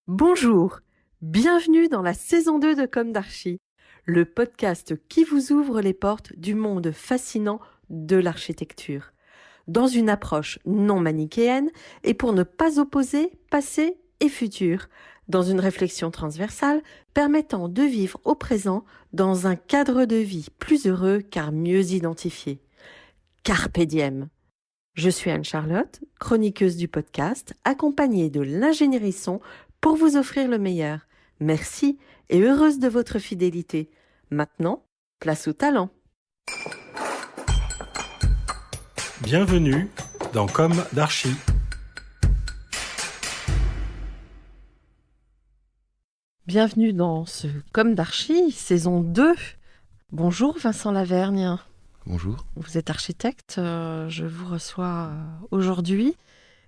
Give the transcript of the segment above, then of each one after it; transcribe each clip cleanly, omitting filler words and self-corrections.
Bonjour, bienvenue dans la saison 2 de Comme d'Archi, le podcast qui vous ouvre les portes du monde fascinant de l'architecture, dans une approche non manichéenne et pour ne pas opposer passé et futur, dans une réflexion transversale permettant de vivre au présent dans un cadre de vie plus heureux car mieux identifié. Carpe diem. Je suis Anne-Charlotte, chroniqueuse du podcast, accompagnée de l'ingénierie son pour vous offrir le meilleur. Merci et heureuse de votre fidélité. Maintenant, place au talent. Bienvenue dans Comme d'Archi. Bienvenue dans ce Comme d'Archi, saison 2. Bonjour Vincent Lavergne. Bonjour. Vous êtes architecte, je vous reçois aujourd'hui.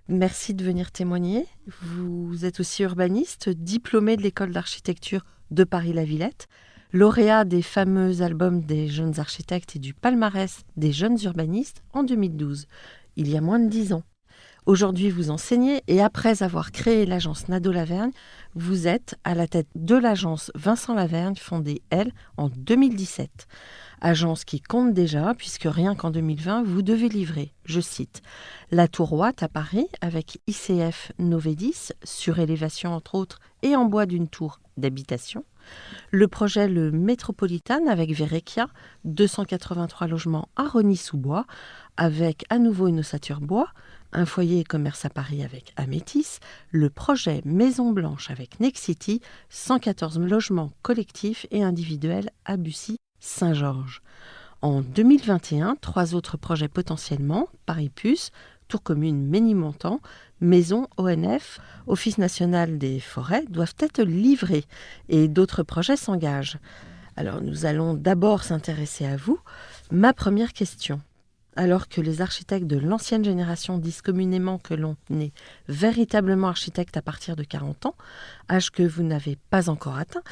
Merci de venir témoigner. Vous êtes aussi urbaniste, diplômé de l'école d'architecture de Paris-La Villette, lauréat des fameux albums des jeunes architectes et du palmarès des jeunes urbanistes en 2012, il y a moins de 10 ans. Aujourd'hui, vous enseignez et après avoir créé l'agence Nadeau Lavergne, vous êtes à la tête de l'agence Vincent Lavergne, fondée, elle, en 2017. Agence qui compte déjà, puisque rien qu'en 2020, vous devez livrer, je cite, la Tour Watt à Paris avec ICF Novedis, surélévation entre autres et en bois d'une tour d'habitation. Le projet Le Métropolitane avec Verrecchia, 283 logements à Rosny-sous-Bois, avec à nouveau une ossature bois, un foyer et commerce à Paris avec Amétis, le projet Maison Blanche avec Nexity, 114 logements collectifs et individuels à Bussy, Saint-Georges. En 2021, 3 autres projets potentiellement, Paris-Puce, Tour Commune Ménilmontant, Maison ONF, Office national des forêts, doivent être livrés et d'autres projets s'engagent. Alors nous allons d'abord s'intéresser à vous. Ma première question. Alors que les architectes de l'ancienne génération disent communément que l'on est véritablement architecte à partir de 40 ans, âge que vous n'avez pas encore atteint,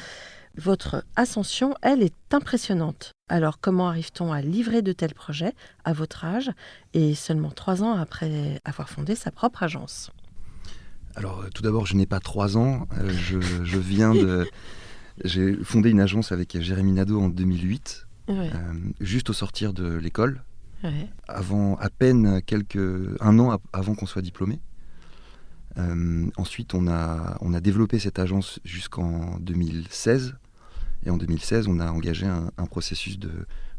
votre ascension, elle, est impressionnante. Alors, comment arrive-t-on à livrer de tels projets à votre âge et seulement 3 ans après avoir fondé sa propre agence ? Alors, tout d'abord, je n'ai pas 3 ans. Je viens de... J'ai fondé une agence avec Jérémy Nadeau en 2008, Ouais. juste au sortir de l'école, Ouais. avant à peine un an avant qu'on soit diplômé. Ensuite, on a développé cette agence jusqu'en 2016. Et en 2016, on a engagé un processus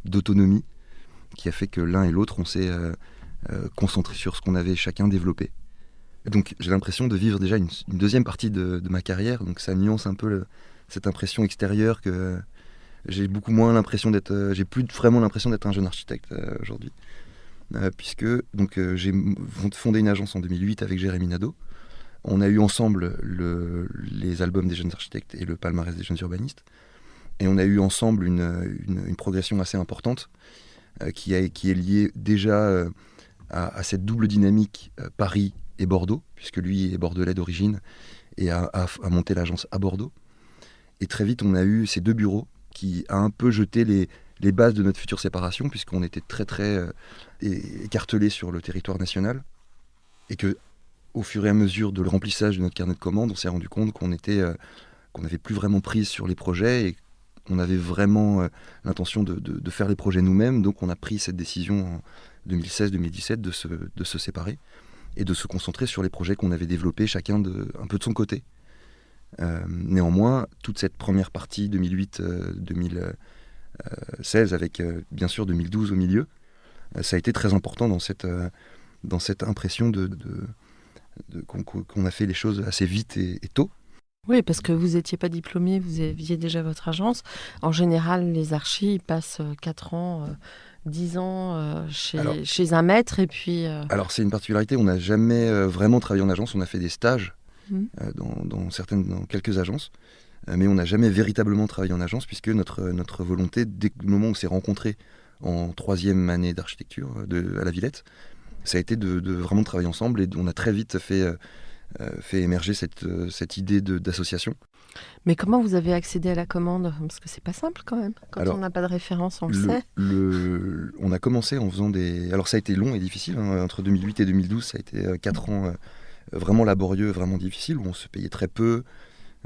d'autonomie qui a fait que l'un et l'autre, on s'est concentré sur ce qu'on avait chacun développé. Et donc j'ai l'impression de vivre déjà une deuxième partie de ma carrière, donc ça nuance un peu cette impression extérieure que j'ai beaucoup moins l'impression d'être... j'ai plus vraiment l'impression d'être un jeune architecte aujourd'hui. Puisque j'ai fondé une agence en 2008 avec Jérémy Nadeau. On a eu ensemble les albums des jeunes architectes et le palmarès des jeunes urbanistes. Et on a eu ensemble une progression assez importante qui est liée déjà à cette double dynamique Paris et Bordeaux, puisque lui est bordelais d'origine et a monté l'agence à Bordeaux. Et très vite, on a eu ces deux bureaux qui a un peu jeté les bases de notre future séparation, puisqu'on était très très écartelés sur le territoire national. Et que, au fur et à mesure de le remplissage de notre carnet de commandes, on s'est rendu compte qu'on n'avait plus vraiment prise sur les projets et on avait vraiment l'intention de faire les projets nous-mêmes. Donc on a pris cette décision en 2016-2017 de se séparer et de se concentrer sur les projets qu'on avait développés chacun un peu de son côté. Néanmoins, toute cette première partie 2008-2016 avec bien sûr 2012 au milieu, ça a été très important dans cette impression qu'on a fait les choses assez vite et tôt. Oui, parce que vous n'étiez pas diplômé, vous aviez déjà votre agence. En général, les archis passent 4 ans, 10 ans chez un maître et puis... Alors c'est une particularité, on n'a jamais vraiment travaillé en agence, on a fait des stages dans quelques agences, mais on n'a jamais véritablement travaillé en agence puisque notre volonté, dès le moment où on s'est rencontrés en 3e année d'architecture à la Villette, ça a été de vraiment travailler ensemble et on a très vite fait émerger cette idée d'association. Mais comment vous avez accédé à la commande ? Parce que c'est pas simple quand même. Quand on n'a pas de référence, on le sait. On a commencé en faisant des... Alors ça a été long et difficile. Entre 2008 et 2012, ça a été 4 ans vraiment laborieux, vraiment difficiles, où on se payait très peu.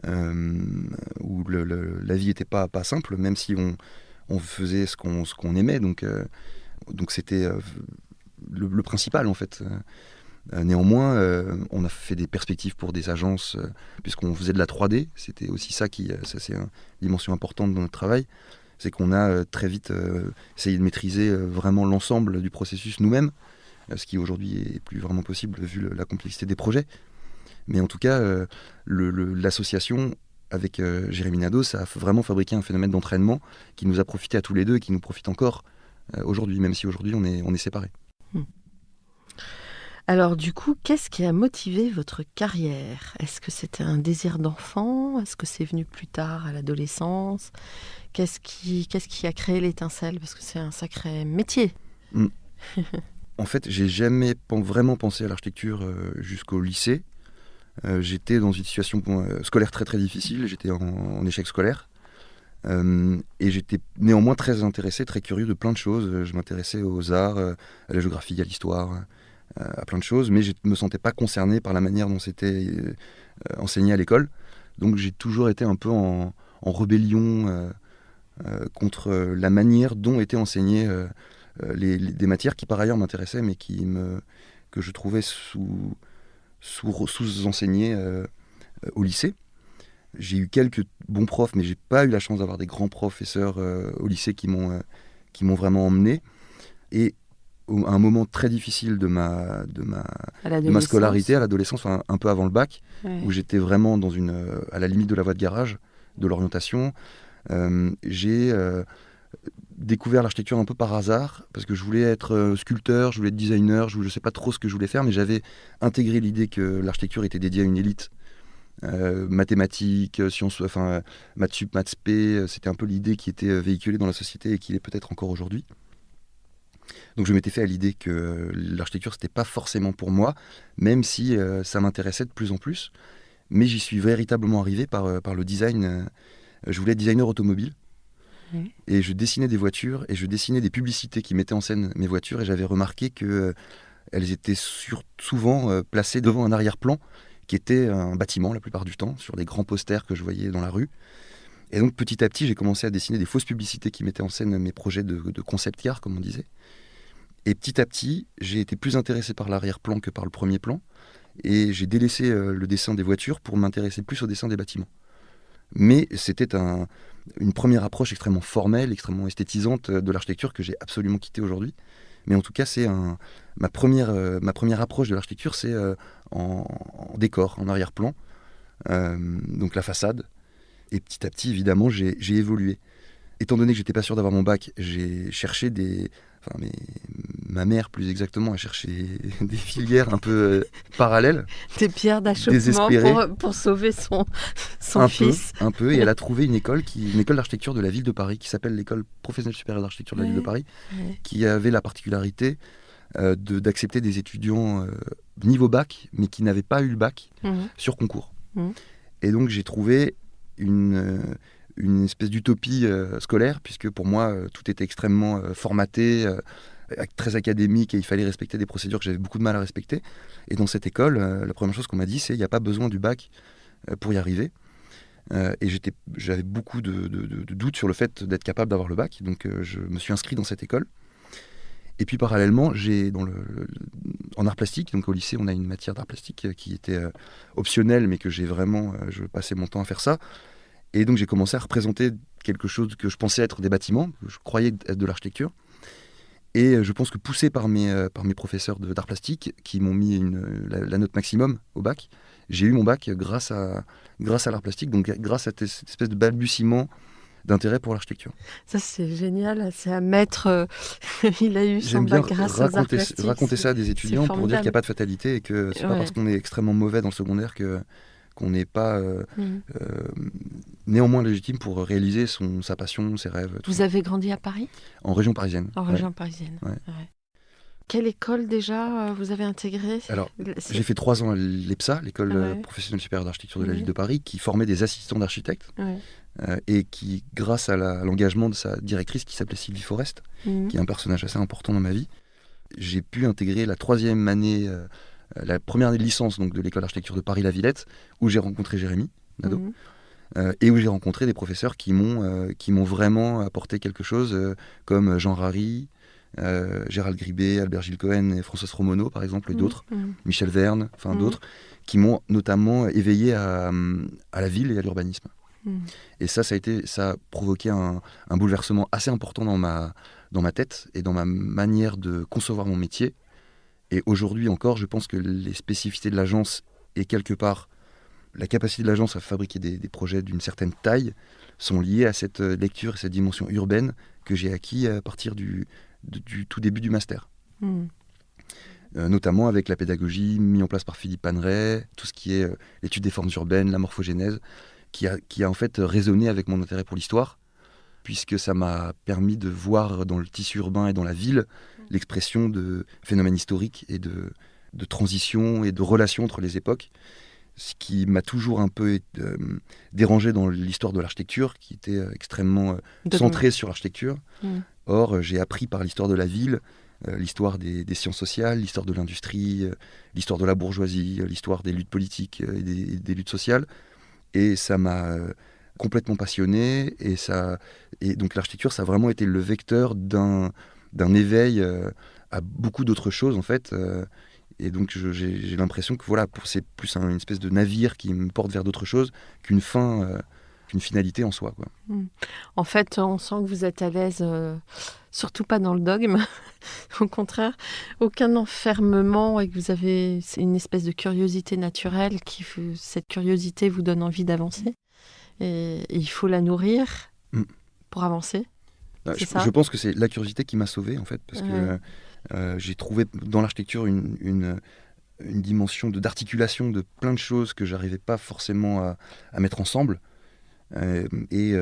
où la vie n'était pas simple, même si on faisait ce qu'on aimait. Donc c'était le principal, en fait. Néanmoins, on a fait des perspectives pour des agences, puisqu'on faisait de la 3D. C'était aussi ça c'est une dimension importante dans notre travail. C'est qu'on a très vite essayé de maîtriser vraiment l'ensemble du processus nous-mêmes, ce qui aujourd'hui est plus vraiment possible vu la complexité des projets. Mais en tout cas, l'association avec Jérémy Nadeau, ça a vraiment fabriqué un phénomène d'entraînement qui nous a profité à tous les deux et qui nous profite encore aujourd'hui, même si aujourd'hui on est séparés. Alors du coup, qu'est-ce qui a motivé votre carrière? Est-ce que c'était un désir d'enfant? Est-ce que c'est venu plus tard à l'adolescence? Qu'est-ce qui a créé l'étincelle? Parce que c'est un sacré métier. En fait, j'ai jamais vraiment pensé à l'architecture jusqu'au lycée. J'étais dans une situation scolaire très très difficile, j'étais en échec scolaire. Et j'étais néanmoins très intéressé, très curieux de plein de choses. Je m'intéressais aux arts, à la géographie, à l'histoire, à plein de choses, mais je ne me sentais pas concerné par la manière dont c'était enseigné à l'école. Donc j'ai toujours été un peu en rébellion contre la manière dont étaient enseignées des matières qui par ailleurs m'intéressaient, mais que je trouvais sous-enseignées au lycée. J'ai eu quelques bons profs, mais j'ai pas eu la chance d'avoir des grands professeurs au lycée qui m'ont vraiment emmené. Et à un moment très difficile de ma scolarité, à l'adolescence, enfin, un peu avant le bac, où j'étais vraiment à la limite de la voie de garage, de l'orientation, j'ai découvert l'architecture un peu par hasard, parce que je voulais être sculpteur, je voulais être designer, je ne sais pas trop ce que je voulais faire, mais j'avais intégré l'idée que l'architecture était dédiée à une élite. Mathématiques, sciences, enfin maths sup, maths spé, c'était un peu l'idée qui était véhiculée dans la société et qui l'est peut-être encore aujourd'hui. Donc je m'étais fait à l'idée que l'architecture c'était pas forcément pour moi, même si ça m'intéressait de plus en plus. Mais j'y suis véritablement arrivé par le design. Je voulais être designer automobile. Et je dessinais des voitures et je dessinais des publicités qui mettaient en scène mes voitures, et j'avais remarqué que elles étaient souvent placées devant un arrière-plan qui était un bâtiment la plupart du temps, sur des grands posters que je voyais dans la rue. Et donc petit à petit, j'ai commencé à dessiner des fausses publicités qui mettaient en scène mes projets de concept car, comme on disait. Et petit à petit, j'ai été plus intéressé par l'arrière-plan que par le premier plan, et j'ai délaissé le dessin des voitures pour m'intéresser plus au dessin des bâtiments. Mais c'était une première approche extrêmement formelle, extrêmement esthétisante de l'architecture que j'ai absolument quittée aujourd'hui. Mais en tout cas, c'est ma première approche de l'architecture, c'est en décor, en arrière-plan, donc la façade. Et petit à petit, évidemment, j'ai évolué. Étant donné que j'étais pas sûr d'avoir mon bac, j'ai cherché ma mère, plus exactement, a cherché des filières un peu parallèles. Des pierres d'achoppement pour sauver son fils. Un peu, et elle a trouvé une école d'architecture de la ville de Paris, qui s'appelle l'école professionnelle supérieure d'architecture de la ville de Paris, qui avait la particularité d'accepter des étudiants niveau bac, mais qui n'avaient pas eu le bac sur concours. Et donc j'ai trouvé une espèce d'utopie scolaire, puisque pour moi, tout était extrêmement formaté, très académique, et il fallait respecter des procédures que j'avais beaucoup de mal à respecter. Et dans cette école, la première chose qu'on m'a dit, c'est qu'il n'y a pas besoin du bac pour y arriver. Et j'avais beaucoup de doutes sur le fait d'être capable d'avoir le bac, donc je me suis inscrit dans cette école. Et puis parallèlement, en art plastique, donc au lycée, on a une matière d'art plastique qui était optionnelle, mais que je passais mon temps à faire ça. Et donc j'ai commencé à représenter quelque chose que je pensais être des bâtiments, que je croyais être de l'architecture. Et je pense que poussé par mes professeurs d'art plastique, qui m'ont mis la note maximum au bac, j'ai eu mon bac grâce à l'art plastique, donc grâce à cette espèce de balbutiement d'intérêt pour l'architecture. Ça, c'est génial, c'est à mettre... il a eu son bac grâce aux arts plastiques. Raconter ça à des étudiants pour dire qu'il n'y a pas de fatalité, et que c'est pas parce qu'on est extrêmement mauvais dans le secondaire qu'on n'est pas néanmoins légitime pour réaliser sa passion, ses rêves. Vous avez grandi à Paris ? En région parisienne. En région parisienne, ouais. Quelle école déjà vous avez intégrée ? Alors, j'ai fait 3 ans à l'EPSA, l'école professionnelle supérieure d'architecture de la ville de Paris, qui formait des assistants d'architectes, et qui, grâce à l'engagement de sa directrice qui s'appelait Sylvie Forest, qui est un personnage assez important dans ma vie, j'ai pu intégrer la 3e année, la première année de licence donc, de l'école d'architecture de Paris-la-Villette, où j'ai rencontré Jérémy, d'ado, et où j'ai rencontré des professeurs qui m'ont vraiment apporté quelque chose, comme Jean Rary, Gérald Gribet, Albert Gilles Cohen et Françoise Romono, par exemple, et d'autres, Michel Verne, enfin d'autres, qui m'ont notamment éveillé à la ville et à l'urbanisme. Et ça a provoqué un bouleversement assez important dans ma tête et dans ma manière de concevoir mon métier. Et aujourd'hui encore, je pense que les spécificités de l'agence et quelque part la capacité de l'agence à fabriquer des projets d'une certaine taille sont liées à cette lecture et cette dimension urbaine que j'ai acquis à partir du tout début du master. Notamment avec la pédagogie mise en place par Philippe Paneret, tout ce qui est l'étude des formes urbaines, la morphogénèse, qui a en fait résonné avec mon intérêt pour l'histoire, puisque ça m'a permis de voir dans le tissu urbain et dans la ville l'expression de phénomènes historiques et de transition et de relations entre les époques, ce qui m'a toujours un peu dérangé dans l'histoire de l'architecture, qui était extrêmement centrée sur l'architecture. Or, j'ai appris par l'histoire de la ville, l'histoire des sciences sociales, l'histoire de l'industrie, l'histoire de la bourgeoisie, l'histoire des luttes politiques et des luttes sociales. Et ça m'a complètement passionné. Et donc l'architecture, ça a vraiment été le vecteur d'un éveil à beaucoup d'autres choses, en fait. Et donc j'ai l'impression que voilà, c'est plus une espèce de navire qui me porte vers d'autres choses qu'une finalité en soi, quoi. En fait, on sent que vous êtes à l'aise, surtout pas dans le dogme, au contraire, aucun enfermement, et que vous avez une espèce de curiosité naturelle cette curiosité vous donne envie d'avancer. Et il faut la nourrir pour avancer. Je pense que c'est la curiosité qui m'a sauvé, en fait, parce que j'ai trouvé dans l'architecture une dimension d'articulation de plein de choses que j'arrivais pas forcément à mettre ensemble. Et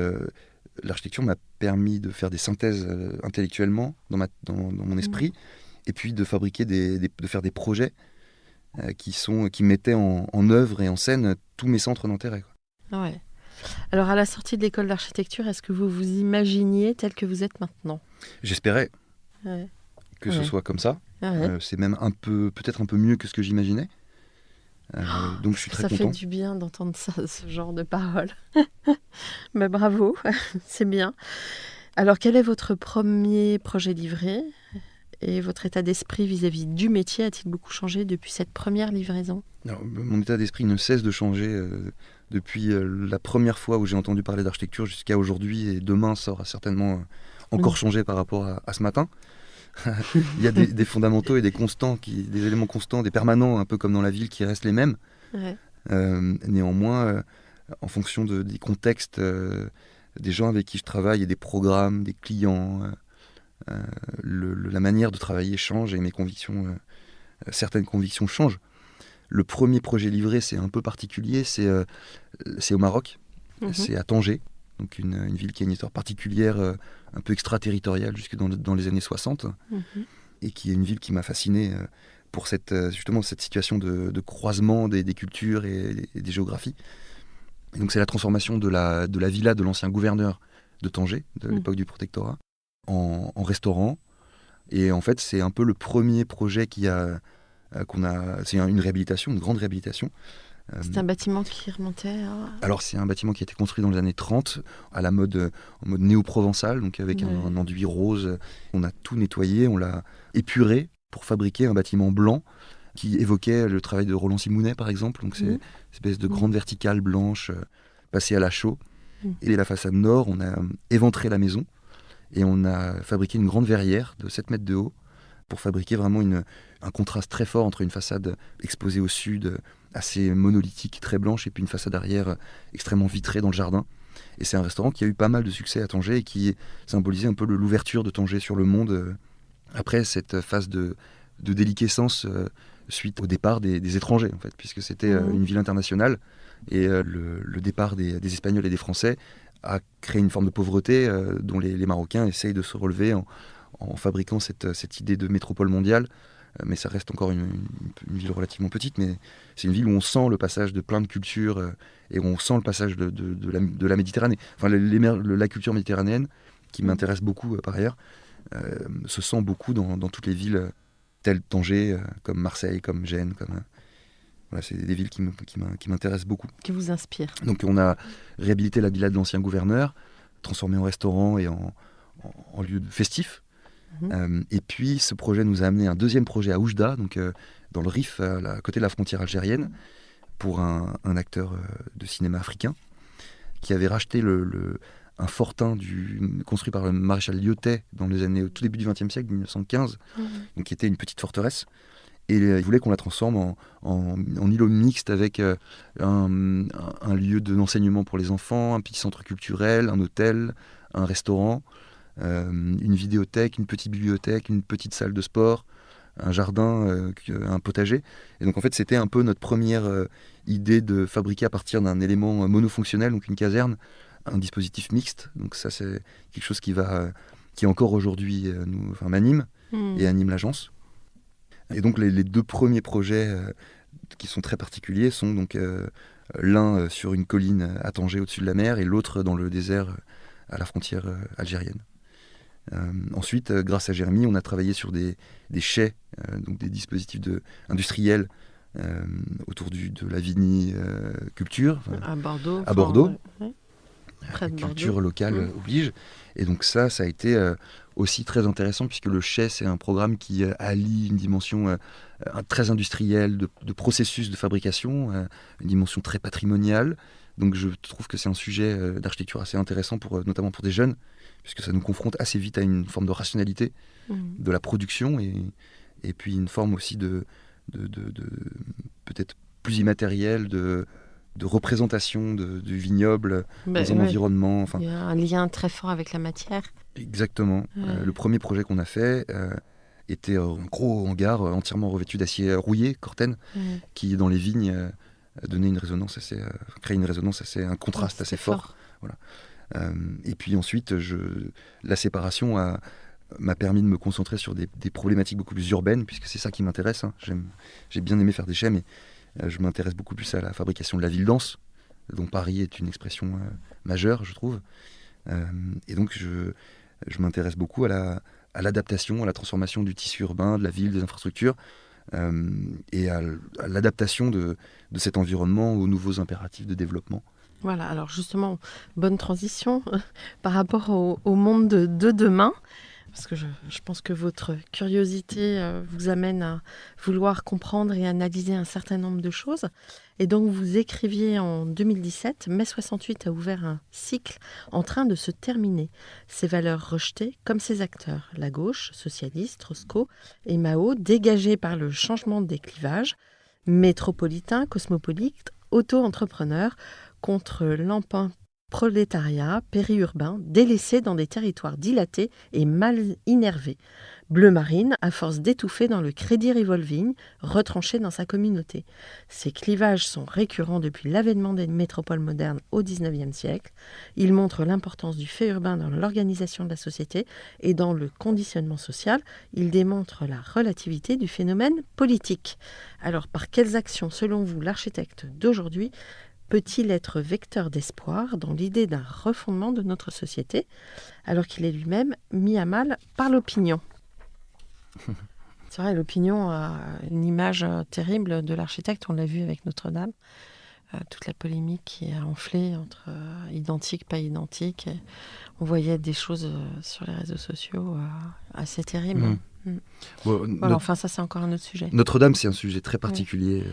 l'architecture m'a permis de faire des synthèses intellectuellement dans mon esprit, et puis de fabriquer de faire des projets qui mettaient en œuvre et en scène tous mes centres d'intérêt, quoi. Ouais. Alors, à la sortie de l'école d'architecture, est-ce que vous vous imaginiez tel que vous êtes maintenant ? J'espérais que ce soit comme ça. C'est même peut-être un peu mieux que ce que j'imaginais. Donc je suis très content. Ça fait du bien d'entendre ça, ce genre de paroles. Mais bravo, c'est bien. Alors, quel est votre premier projet livré ? Et votre état d'esprit vis-à-vis du métier a-t-il beaucoup changé depuis cette première livraison ? Alors, mon état d'esprit ne cesse de changer depuis la première fois où j'ai entendu parler d'architecture jusqu'à aujourd'hui, et demain ça aura certainement encore changé par rapport à ce matin. Il y a des fondamentaux et des éléments constants, des permanents, un peu comme dans la ville, qui restent les mêmes. Néanmoins, en fonction des contextes, des gens avec qui je travaille et des programmes, des clients, la manière de travailler change, et mes convictions, certaines convictions changent. Le premier projet livré, c'est un peu particulier, c'est au Maroc, c'est à Tanger, donc une ville qui a une histoire particulière, un peu extraterritoriale, jusque dans les années 60, et qui est une ville qui m'a fasciné pour justement cette situation de croisement des cultures et des géographies. Et donc c'est la transformation de la villa de l'ancien gouverneur de Tanger, de l'époque du protectorat, en restaurant. Et en fait, c'est un peu le premier projet c'est une réhabilitation, une grande réhabilitation. C'est un bâtiment qui remontait Alors, c'est un bâtiment qui a été construit dans les années 30, en mode néo-provençal, donc avec un enduit rose. On a tout nettoyé, on l'a épuré pour fabriquer un bâtiment blanc qui évoquait le travail de Roland Simounet, par exemple. Donc, c'est une espèce de grande verticale blanche passée à la chaux. Et la façade nord, on a éventré la maison et on a fabriqué une grande verrière de 7 mètres de haut pour fabriquer vraiment un contraste très fort entre une façade exposée au sud, assez monolithique, très blanche, et puis une façade arrière extrêmement vitrée dans le jardin. Et c'est un restaurant qui a eu pas mal de succès à Tanger et qui symbolisait un peu l'ouverture de Tanger sur le monde après cette phase de déliquescence suite au départ des étrangers, en fait, puisque c'était une ville internationale, et le départ des Espagnols et des Français a créé une forme de pauvreté dont les Marocains essayent de se relever en fabriquant cette idée de métropole mondiale. Mais ça reste encore une ville relativement petite, mais c'est une ville où on sent le passage de plein de cultures et où on sent le passage de la Méditerranée. Enfin, la culture méditerranéenne, qui m'intéresse beaucoup par ailleurs, se sent beaucoup dans toutes les villes telles Tanger, comme Marseille, comme Gênes, Voilà, c'est des villes qui m'intéressent beaucoup. Qui vous inspire. Donc on a réhabilité la villa de l'ancien gouverneur, transformé en restaurant et en lieu festif. Et puis ce projet nous a amené un deuxième projet à Oujda, donc dans le Rif, à côté de la frontière algérienne, pour un acteur de cinéma africain qui avait racheté un fortin construit par le maréchal Lyotet dans les années au tout début du XXe siècle, 1915, donc qui était une petite forteresse. Et il voulait qu'on la transforme en îlot mixte avec un lieu d'enseignement pour les enfants, un petit centre culturel, un hôtel, un restaurant, une vidéothèque, une petite bibliothèque, une petite salle de sport, un jardin, un potager. Et donc en fait c'était un peu notre première idée de fabriquer à partir d'un élément monofonctionnel, donc une caserne, un dispositif mixte. Donc ça c'est quelque chose qui encore aujourd'hui m'anime et anime l'agence. Et donc les deux premiers projets qui sont très particuliers sont donc l'un sur une colline à Tanger au-dessus de la mer et l'autre dans le désert à la frontière algérienne. Ensuite, grâce à Jérémy, on a travaillé sur des chais, donc des dispositifs industriels autour de la viniculture à Bordeaux. À Bordeaux. Ouais. La culture locale oblige. Et donc ça a été aussi très intéressant puisque le chai, c'est un programme qui allie une dimension très industrielle de processus de fabrication, une dimension très patrimoniale. Donc je trouve que c'est un sujet d'architecture assez intéressant, notamment pour des jeunes, puisque ça nous confronte assez vite à une forme de rationalité de la production et puis une forme aussi de peut-être plus immatérielle de représentation du vignoble dans un environnement. Il y a un lien très fort avec la matière. Exactement. Le premier projet qu'on a fait était un gros hangar entièrement revêtu d'acier rouillé, Corten, qui dans les vignes donnait une résonance créait une résonance un contraste assez fort. Voilà. Et puis ensuite, la séparation m'a permis de me concentrer sur des problématiques beaucoup plus urbaines, puisque c'est ça qui m'intéresse. J'ai bien aimé faire des chais, mais je m'intéresse beaucoup plus à la fabrication de la ville dense, dont Paris est une expression majeure, je trouve. Et donc, je m'intéresse beaucoup à l'adaptation, à la transformation du tissu urbain, de la ville, des infrastructures, et à l'adaptation de cet environnement aux nouveaux impératifs de développement. Voilà, alors justement, bonne transition par rapport au monde de demain. Parce que je pense que votre curiosité vous amène à vouloir comprendre et analyser un certain nombre de choses. Et donc, vous écriviez en 2017, Mai 68 a ouvert un cycle en train de se terminer. Ses valeurs rejetées comme ses acteurs, la gauche, socialiste, Roscoe et Mao, dégagés par le changement des clivages, métropolitains, cosmopolites, auto-entrepreneurs, contre l'emprunt prolétariat périurbain délaissé dans des territoires dilatés et mal innervés. Bleu marine, à force d'étouffer dans le crédit revolving, retranché dans sa communauté. Ces clivages sont récurrents depuis l'avènement des métropoles modernes au XIXe siècle. Ils montrent l'importance du fait urbain dans l'organisation de la société et dans le conditionnement social. Ils démontrent la relativité du phénomène politique. Alors, par quelles actions, selon vous, l'architecte d'aujourd'hui peut-il être vecteur d'espoir dans l'idée d'un refondement de notre société, alors qu'il est lui-même mis à mal par l'opinion ? C'est vrai, l'opinion a une image terrible de l'architecte, on l'a vu avec Notre-Dame, toute la polémique qui a enflé entre identique, pas identique. Et on voyait des choses sur les réseaux sociaux assez terribles. Bon, voilà, enfin, ça, c'est encore un autre sujet. Notre-Dame, c'est un sujet très particulier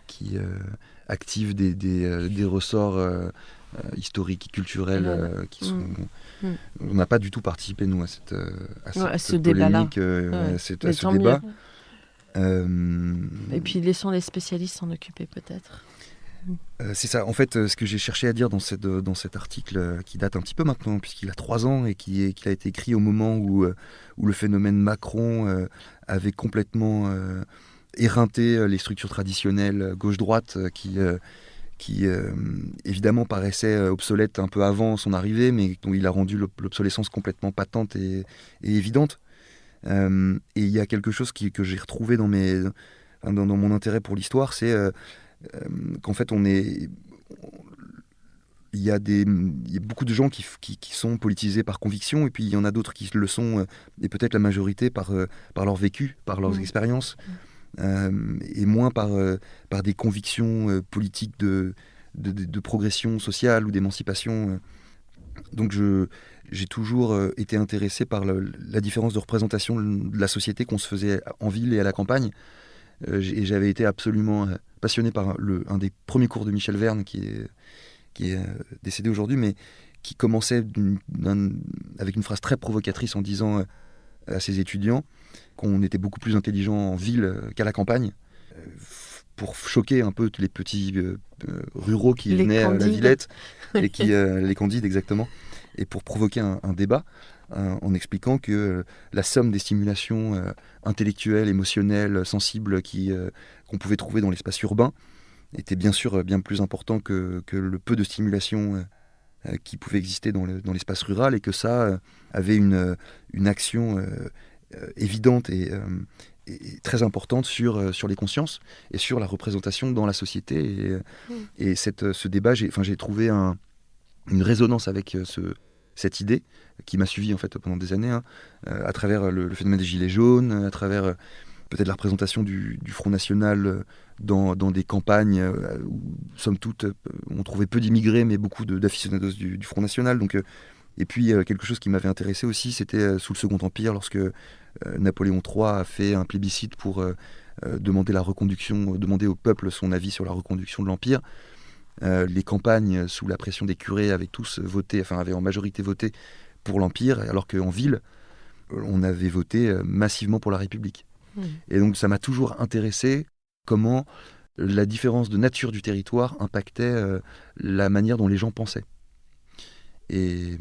qui active des ressorts historiques et culturels qui sont... On n'a pas du tout participé, nous, à cette polémique, à ce débat. Et puis, laissons les spécialistes s'en occuper, peut-être. C'est ça. En fait, ce que j'ai cherché à dire dans cet article qui date un petit peu maintenant, puisqu'il a 3 ans et qui a été écrit au moment où le phénomène Macron avait complètement éreinté les structures traditionnelles gauche-droite qui évidemment paraissaient obsolètes un peu avant son arrivée, mais dont il a rendu l'obsolescence complètement patente et évidente. Et il y a quelque chose que j'ai retrouvé dans mon intérêt pour l'histoire, c'est qu'en fait il y a beaucoup de gens qui sont politisés par conviction, et puis il y en a d'autres qui le sont, et peut-être la majorité par leur vécu, par leurs expériences. et moins par des convictions politiques de progression sociale ou d'émancipation. Donc j'ai toujours été intéressé par la différence de représentation de la société qu'on se faisait en ville et à la campagne. Et j'avais été absolument passionné par un des premiers cours de Michel Verne, qui est décédé aujourd'hui, mais qui commençait avec une phrase très provocatrice en disant à ses étudiants qu'on était beaucoup plus intelligent en ville qu'à la campagne, pour choquer un peu tous les petits ruraux qui venaient à la Villette, et les candides exactement, et pour provoquer un débat en expliquant que la somme des stimulations intellectuelles, émotionnelles, sensibles qu'on pouvait trouver dans l'espace urbain était bien sûr bien plus important que le peu de stimulation qui pouvait exister dans l'espace rural, et que ça avait une action évidente et très importante sur les consciences et sur la représentation dans la société. Et ce débat, j'ai trouvé une résonance avec cette idée qui m'a suivi en fait pendant des années, à travers le phénomène des Gilets jaunes, à travers peut-être la représentation du Front National dans des campagnes où, somme toute, on trouvait peu d'immigrés, mais beaucoup d'aficionados du Front National. Donc, et puis, quelque chose qui m'avait intéressé aussi, c'était sous le Second Empire, lorsque Napoléon III a fait un plébiscite pour demander au peuple son avis sur la reconduction de l'Empire. Les campagnes, sous la pression des curés, avaient en majorité voté pour l'Empire, alors qu'en ville, on avait voté massivement pour la République. Et donc ça m'a toujours intéressé comment la différence de nature du territoire impactait la manière dont les gens pensaient. Et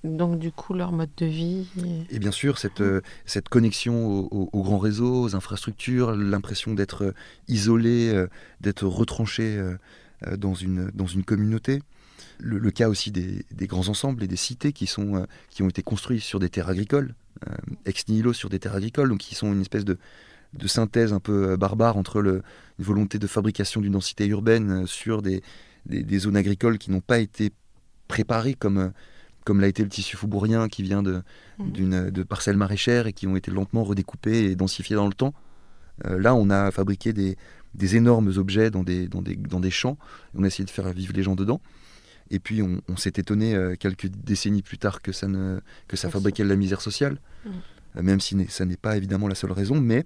donc du coup leur mode de vie. Et bien sûr cette connexion aux grands réseaux, aux infrastructures, l'impression d'être isolé, d'être retranché dans une communauté. Le cas aussi des grands ensembles et des cités qui ont été construits sur des terres agricoles, ex nihilo sur des terres agricoles, donc qui sont une espèce de synthèse un peu barbare entre une volonté de fabrication d'une densité urbaine sur des zones agricoles qui n'ont pas été préparées comme l'a été le tissu faubourien, qui vient de parcelles maraîchères et qui ont été lentement redécoupées et densifiées dans le temps. Là, on a fabriqué des énormes objets dans des champs, on a essayé de faire vivre les gens dedans. Et puis on s'est étonné quelques décennies plus tard que ça fabriquait de la misère sociale, même si ça n'est pas évidemment la seule raison, mais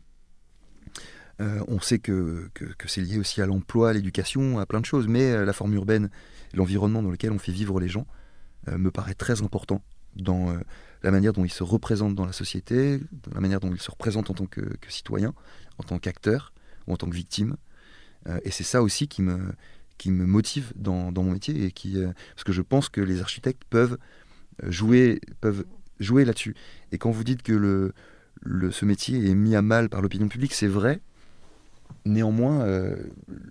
on sait que c'est lié aussi à l'emploi, à l'éducation, à plein de choses. Mais la forme urbaine, l'environnement dans lequel on fait vivre les gens, me paraît très important dans la manière dont ils se représentent dans la société, dans la manière dont ils se représentent en tant que citoyens, en tant qu'acteurs ou en tant que victimes. Et c'est ça aussi qui me motive dans mon métier, parce que je pense que les architectes peuvent jouer là-dessus. Et quand vous dites que ce métier est mis à mal par l'opinion publique, c'est vrai. Néanmoins,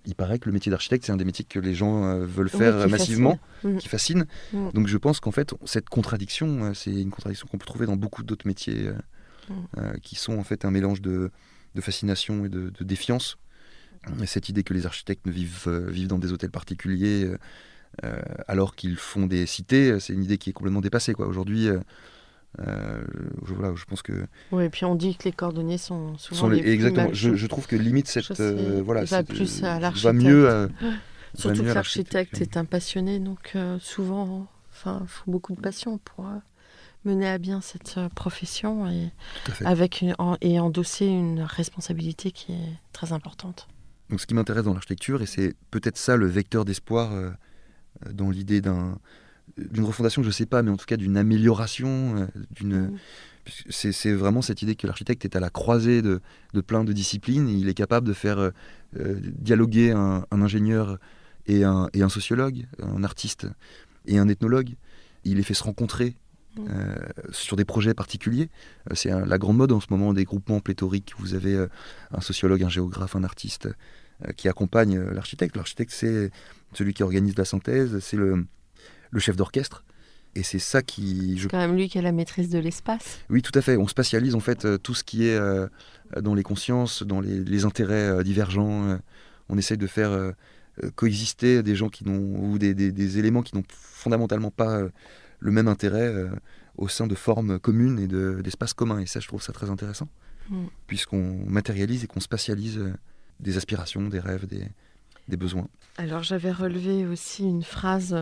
il paraît que le métier d'architecte, c'est un des métiers que les gens veulent faire massivement, qui fascine. Donc je pense qu'en fait, cette contradiction, c'est une contradiction qu'on peut trouver dans beaucoup d'autres métiers qui sont en fait un mélange de fascination et de défiance. Et cette idée que les architectes vivent dans des hôtels particuliers alors qu'ils font des cités, c'est une idée qui est complètement dépassée, quoi. Aujourd'hui, je pense que... Oui, et puis on dit que les cordonniers sont souvent les plus exactement. mal Je trouve que limite va plus à l'architecte. Va mieux surtout que l'architecte est un passionné, donc souvent, il faut beaucoup de passion pour mener à bien cette profession et endosser une responsabilité qui est très importante. Donc ce qui m'intéresse dans l'architecture, et c'est peut-être ça le vecteur d'espoir dans l'idée d'une refondation, je ne sais pas, mais en tout cas d'une amélioration, c'est vraiment cette idée que l'architecte est à la croisée de plein de disciplines. Il est capable de faire dialoguer un ingénieur et un sociologue, un artiste et un ethnologue. Il les fait se rencontrer sur des projets particuliers. C'est la grande mode en ce moment des groupements pléthoriques. Vous avez un sociologue, un géographe, un artiste qui accompagne l'architecte. L'architecte, c'est celui qui organise la synthèse, c'est le chef d'orchestre. Et c'est ça qui... C'est quand même lui qui a la maîtrise de l'espace. Oui, tout à fait. On spatialise en fait tout ce qui est dans les consciences, dans les intérêts divergents. On essaye de faire coexister des gens ou des éléments qui n'ont fondamentalement pas le même intérêt au sein de formes communes et d'espaces communs. Et ça, je trouve ça très intéressant. puisqu'on matérialise et qu'on spatialise des aspirations, des rêves, des besoins. Alors j'avais relevé aussi une phrase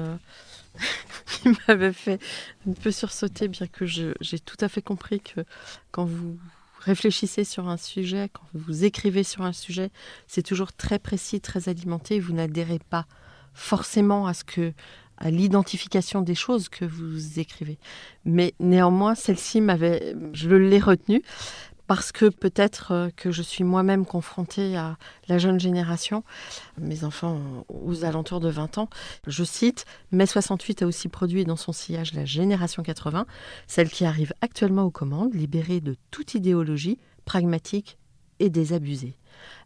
qui m'avait fait un peu sursauter, bien que j'ai tout à fait compris que quand vous réfléchissez sur un sujet, quand vous écrivez sur un sujet, c'est toujours très précis, très alimenté, vous n'adhérez pas forcément à l'identification des choses que vous écrivez. Mais néanmoins, celle-ci je l'ai retenue, parce que peut-être que je suis moi-même confrontée à la jeune génération, mes enfants aux alentours de 20 ans. Je cite, « Mai 68 a aussi produit dans son sillage la génération 80, celle qui arrive actuellement aux commandes, libérée de toute idéologie, pragmatique et désabusée.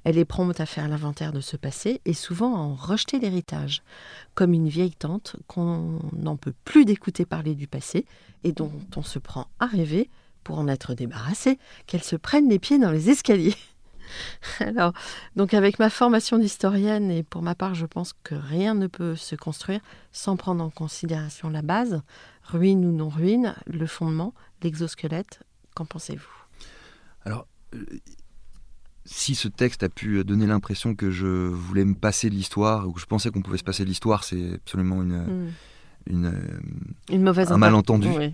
Elle est prompte à faire l'inventaire de ce passé et souvent à en rejeter l'héritage, comme une vieille tante qu'on n'en peut plus d'écouter parler du passé et dont on se prend à rêver, pour en être débarrassée, qu'elle se prenne les pieds dans les escaliers. » Alors, donc avec ma formation d'historienne, et pour ma part, je pense que rien ne peut se construire sans prendre en considération la base, ruine ou non ruine, le fondement, l'exosquelette. Qu'en pensez-vous ? Alors, si ce texte a pu donner l'impression que je voulais me passer de l'histoire, ou que je pensais qu'on pouvait se passer de l'histoire, c'est absolument une mauvaise un malentendu. Oui.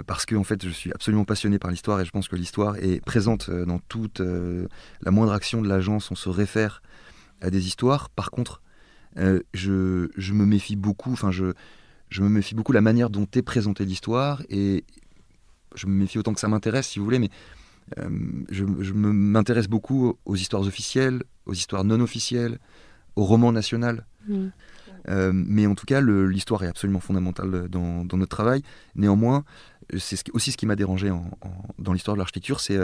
Parce que en fait, je suis absolument passionné par l'histoire et je pense que l'histoire est présente dans toute la moindre action de l'agence. On se réfère à des histoires. Par contre, je me méfie beaucoup. Enfin, je me méfie beaucoup de la manière dont est présentée l'histoire et je me méfie autant que ça m'intéresse, si vous voulez. Mais je m'intéresse beaucoup aux histoires officielles, aux histoires non officielles, au roman national. Mais en tout cas, l'histoire est absolument fondamentale dans notre travail. Néanmoins, c'est aussi ce qui m'a dérangé dans l'histoire de l'architecture, c'est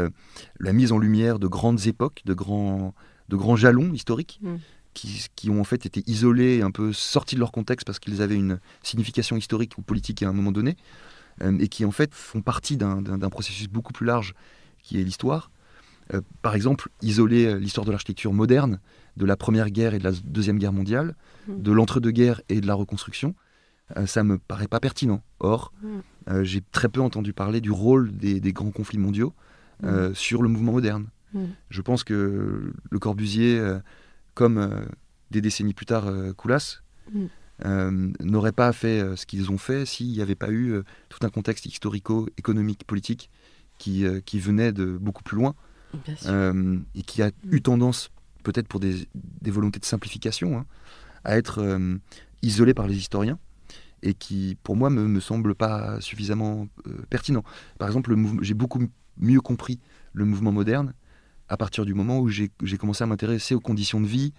la mise en lumière de grandes époques, de grands jalons historiques qui ont en fait été isolés, un peu sortis de leur contexte parce qu'ils avaient une signification historique ou politique à un moment donné, et qui en fait font partie d'un processus beaucoup plus large qui est l'histoire. Par exemple, isoler l'histoire de l'architecture moderne de la Première Guerre et de la Deuxième Guerre mondiale, de l'entre-deux-guerres et de la reconstruction, ça me paraît pas pertinent. Or, j'ai très peu entendu parler du rôle des grands conflits mondiaux sur le mouvement moderne. Je pense que Le Corbusier, comme des décennies plus tard Coulas, n'auraient pas fait ce qu'ils ont fait s'il n'y avait pas eu tout un contexte historico-économique, politique qui venait de beaucoup plus loin et qui a eu tendance, peut-être pour des volontés de simplification, à être isolé par les historiens et qui, pour moi, me semble pas suffisamment pertinent. Par exemple, j'ai beaucoup mieux compris le mouvement moderne à partir du moment où j'ai commencé à m'intéresser aux conditions de vie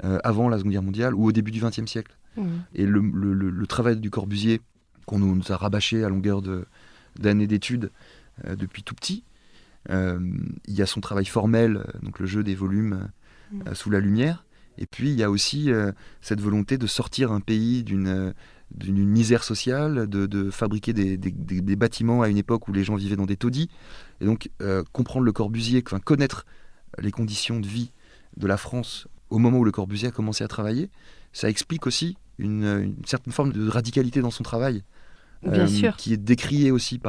avant la Seconde Guerre mondiale ou au début du XXe siècle. Et le travail du Corbusier, qu'on nous a rabâché à longueur d'années d'études depuis tout petit, il y a son travail formel, donc le jeu des volumes sous la lumière, et puis il y a aussi cette volonté de sortir un pays d'une misère sociale, de fabriquer des bâtiments à une époque où les gens vivaient dans des taudis, et donc comprendre le Corbusier, connaître les conditions de vie de la France au moment où le Corbusier a commencé à travailler, ça explique aussi une certaine forme de radicalité dans son travail, qui est décriée aussi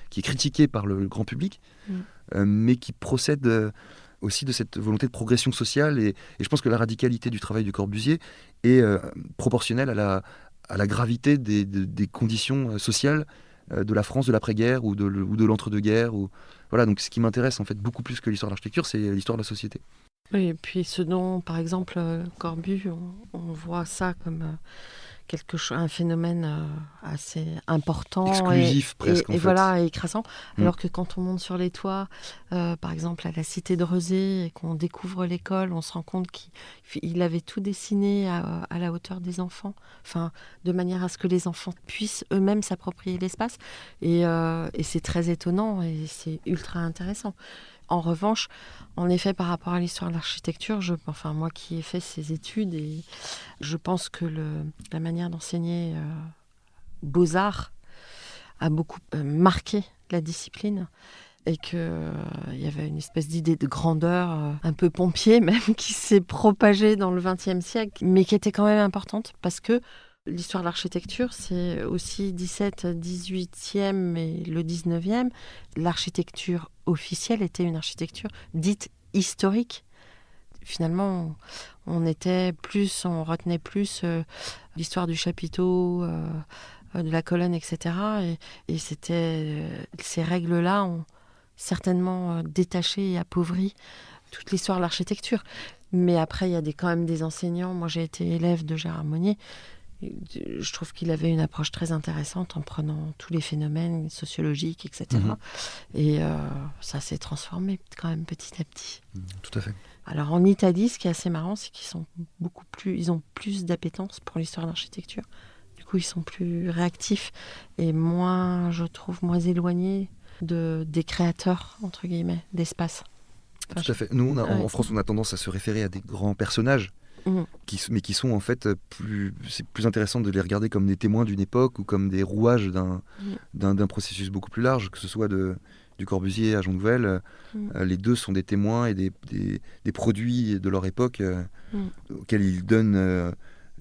qui est critiquée par le grand public, mais qui procède aussi de cette volonté de progression sociale, et je pense que la radicalité du travail du Corbusier est proportionnelle à la gravité des conditions sociales de la France de l'après-guerre ou de l'entre-deux-guerres. Voilà, donc ce qui m'intéresse en fait beaucoup plus que l'histoire de l'architecture, c'est l'histoire de la société. Oui, et puis ce dont, par exemple, Corbu, on voit ça comme un phénomène assez important, exclusif presque, et voilà, et écrasant. Alors que quand on monte sur les toits, par exemple à la cité de Rezé, et qu'on découvre l'école, on se rend compte qu'il avait tout dessiné à la hauteur des enfants, de manière à ce que les enfants puissent eux-mêmes s'approprier l'espace. Et c'est très étonnant et c'est ultra intéressant. En revanche, en effet, par rapport à l'histoire de l'architecture, moi qui ai fait ces études, et je pense que la manière d'enseigner Beaux-Arts a beaucoup marqué la discipline, et qu'il y avait une espèce d'idée de grandeur, un peu pompier même, qui s'est propagée dans le XXe siècle, mais qui était quand même importante, parce que l'histoire de l'architecture, c'est aussi 17, 18e et le 19e. L'architecture officielle était une architecture dite historique. Finalement, on retenait plus l'histoire du chapiteau, de la colonne, etc. Et ces règles-là ont certainement détaché et appauvri toute l'histoire de l'architecture. Mais après, il y a quand même des enseignants. Moi, j'ai été élève de Gérard Monnier. Je trouve qu'il avait une approche très intéressante en prenant tous les phénomènes sociologiques, etc. Et ça s'est transformé quand même petit à petit. Tout à fait. Alors en Italie, ce qui est assez marrant, c'est ils ont plus d'appétence pour l'histoire de l'architecture. Du coup, ils sont plus réactifs et je trouve, moins éloignés des créateurs, entre guillemets, d'espace. Enfin, tout à fait. Nous, en France, on a tendance à se référer à des grands personnages, mais qui sont en fait c'est plus intéressant de les regarder comme des témoins d'une époque ou comme des rouages d'un processus beaucoup plus large, que ce soit du Corbusier à Jean Nouvel. Les deux sont des témoins et des produits de leur époque auxquels ils donnent